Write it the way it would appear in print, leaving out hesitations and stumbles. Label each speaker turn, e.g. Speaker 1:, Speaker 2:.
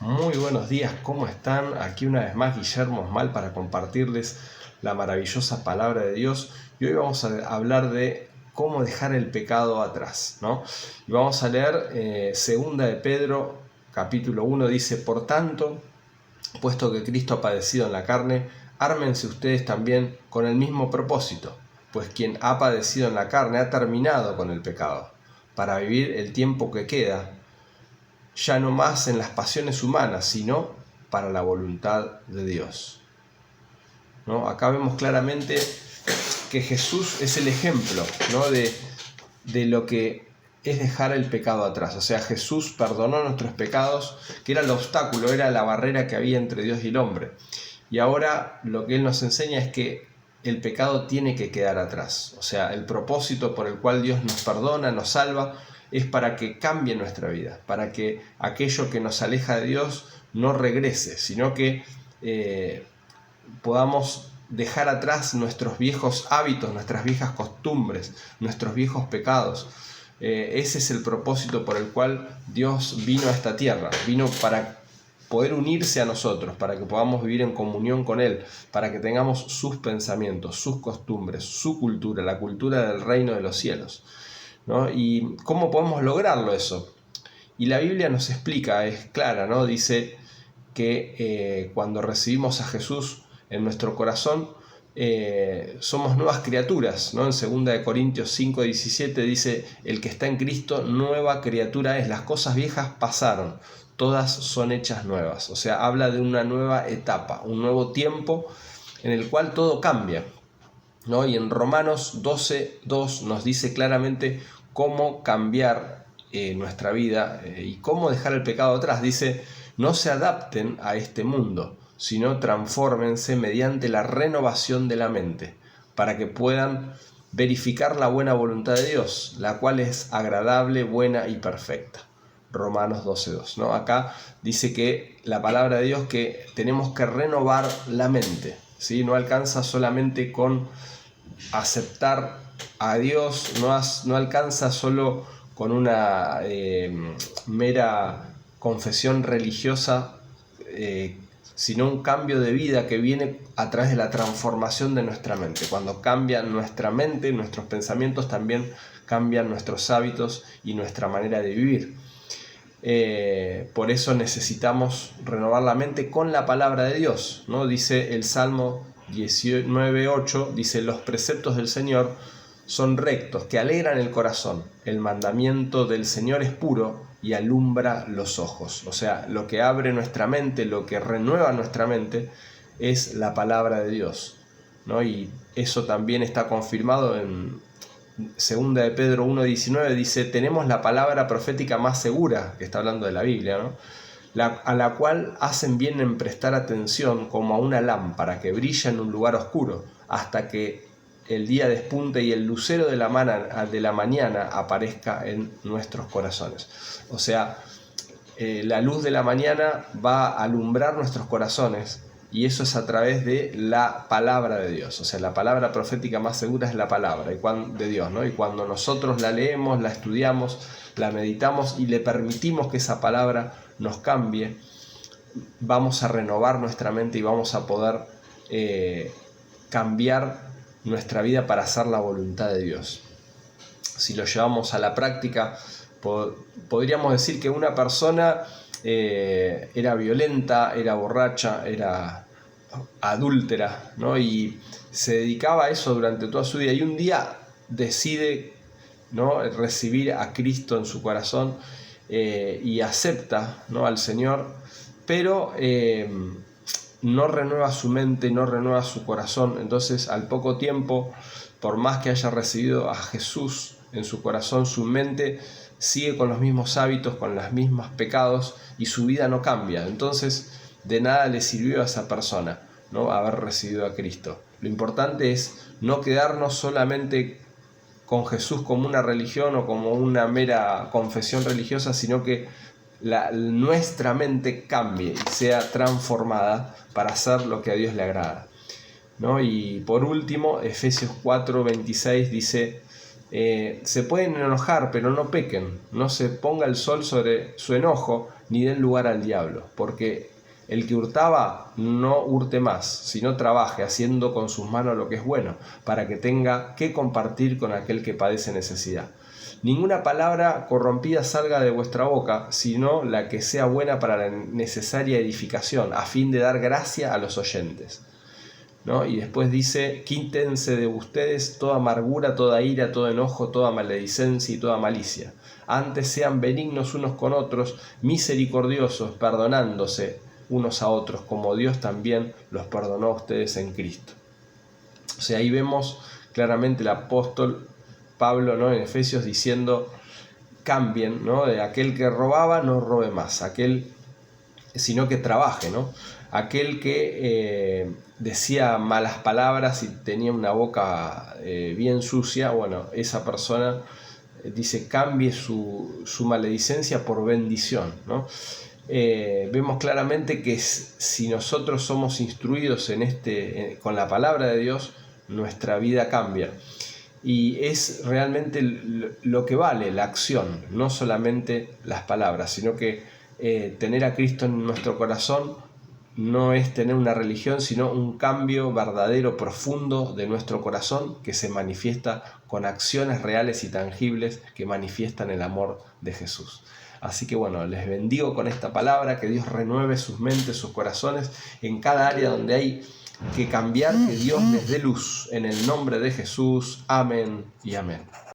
Speaker 1: Muy buenos días, ¿cómo están? Aquí una vez más Guillermo Osmal para compartirles la maravillosa palabra de Dios. Y hoy vamos a hablar de cómo dejar el pecado atrás, ¿no? Y vamos a leer segunda de Pedro, capítulo 1, dice: Por tanto, puesto que Cristo ha padecido en la carne, ármense ustedes también con el mismo propósito, pues quien ha padecido en la carne ha terminado con el pecado, para vivir el tiempo que queda, ya no más en las pasiones humanas, sino para la voluntad de Dios, ¿no? Acá vemos claramente que Jesús es el ejemplo, ¿no? de lo que es dejar el pecado atrás. O sea, Jesús perdonó nuestros pecados, que era el obstáculo, era la barrera que había entre Dios y el hombre. Y ahora lo que Él nos enseña es que el pecado tiene que quedar atrás. O sea, el propósito por el cual Dios nos perdona, nos salva, es para que cambie nuestra vida, para que aquello que nos aleja de Dios no regrese, sino que podamos dejar atrás nuestros viejos hábitos, nuestras viejas costumbres, nuestros viejos pecados. Ese es el propósito por el cual Dios vino a esta tierra, vino para poder unirse a nosotros, para que podamos vivir en comunión con Él, para que tengamos sus pensamientos, sus costumbres, su cultura, la cultura del reino de los cielos, ¿no? ¿Y cómo podemos lograrlo eso? Y la Biblia nos explica, es clara, ¿no? Dice que cuando recibimos a Jesús en nuestro corazón, somos nuevas criaturas, ¿no? En 2 Corintios 5:17 dice: el que está en Cristo, nueva criatura es, las cosas viejas pasaron, todas son hechas nuevas. O sea, habla de una nueva etapa, un nuevo tiempo en el cual todo cambia, ¿no? Y en Romanos 12:2 nos dice claramente cómo cambiar nuestra vida y cómo dejar el pecado atrás. Dice: no se adapten a este mundo, sino transfórmense mediante la renovación de la mente, para que puedan verificar la buena voluntad de Dios, la cual es agradable, buena y perfecta. Romanos 12:2, ¿no? Acá dice que la palabra de Dios, que tenemos que renovar la mente, ¿sí? No alcanza solamente con aceptar a Dios, no alcanza solo con una mera confesión religiosa, sino un cambio de vida que viene a través de la transformación de nuestra mente. Cuando cambia nuestra mente, nuestros pensamientos, también cambian nuestros hábitos y nuestra manera de vivir. Por eso necesitamos renovar la mente con la palabra de Dios, ¿no? Dice el Salmo 19:8, dice: los preceptos del Señor son rectos, que alegran el corazón. El mandamiento del Señor es puro y alumbra los ojos. O sea, lo que abre nuestra mente, lo que renueva nuestra mente, es la palabra de Dios, ¿no? Y eso también está confirmado en 2 de Pedro 1:19, dice: tenemos la palabra profética más segura, que está hablando de la Biblia, ¿no? A la cual hacen bien en prestar atención, como a una lámpara que brilla en un lugar oscuro, hasta que el día despunte y el lucero de la mañana aparezca en nuestros corazones. O sea, la luz de la mañana va a alumbrar nuestros corazones, y eso es a través de la palabra de Dios. O sea, la palabra profética más segura es la palabra de Dios, ¿no? Y cuando nosotros la leemos, la estudiamos, la meditamos y le permitimos que esa palabra nos cambie, vamos a renovar nuestra mente y vamos a poder cambiar nuestra vida para hacer la voluntad de Dios. Si lo llevamos a la práctica, podríamos decir que una persona era violenta, era borracha, era adúltera, ¿no? Y se dedicaba a eso durante toda su vida, y un día decide, ¿no?, recibir a Cristo en su corazón y acepta, ¿no?, al Señor, pero no renueva su mente, no renueva su corazón. Entonces, al poco tiempo, por más que haya recibido a Jesús en su corazón, su mente sigue con los mismos hábitos, con los mismos pecados, y su vida no cambia. Entonces, de nada le sirvió a esa persona, ¿no?, haber recibido a Cristo. Lo importante es no quedarnos solamente con Jesús como una religión o como una mera confesión religiosa, sino que nuestra mente cambie y sea transformada para hacer lo que a Dios le agrada, ¿no? Y por último, Efesios 4:26 dice: Se pueden enojar, pero no pequen. No se ponga el sol sobre su enojo, ni den lugar al diablo. Porque el que hurtaba, no hurte más, sino trabaje, haciendo con sus manos lo que es bueno, para que tenga que compartir con aquel que padece necesidad. Ninguna palabra corrompida salga de vuestra boca, sino la que sea buena para la necesaria edificación, a fin de dar gracia a los oyentes, ¿no? Y después dice: quítense de ustedes toda amargura, toda ira, todo enojo, toda maledicencia y toda malicia. Antes sean benignos unos con otros, misericordiosos, perdonándose unos a otros, como Dios también los perdonó a ustedes en Cristo. O sea, ahí vemos claramente el apóstol Pablo, ¿no?, en Efesios diciendo: cambien, ¿no?, de aquel que robaba, no robe más, sino que trabaje, ¿no? Aquel que decía malas palabras y tenía una boca bien sucia, bueno, esa persona dice: cambie su maledicencia por bendición, ¿no? Vemos claramente que si nosotros somos instruidos con la palabra de Dios, nuestra vida cambia. Y es realmente lo que vale la acción, no solamente las palabras, sino que tener a Cristo en nuestro corazón no es tener una religión, sino un cambio verdadero, profundo de nuestro corazón, que se manifiesta con acciones reales y tangibles que manifiestan el amor de Jesús. Así que bueno, les bendigo con esta palabra, que Dios renueve sus mentes, sus corazones, en cada área donde hay que cambiar, que Dios les dé luz. En el nombre de Jesús, amén y amén.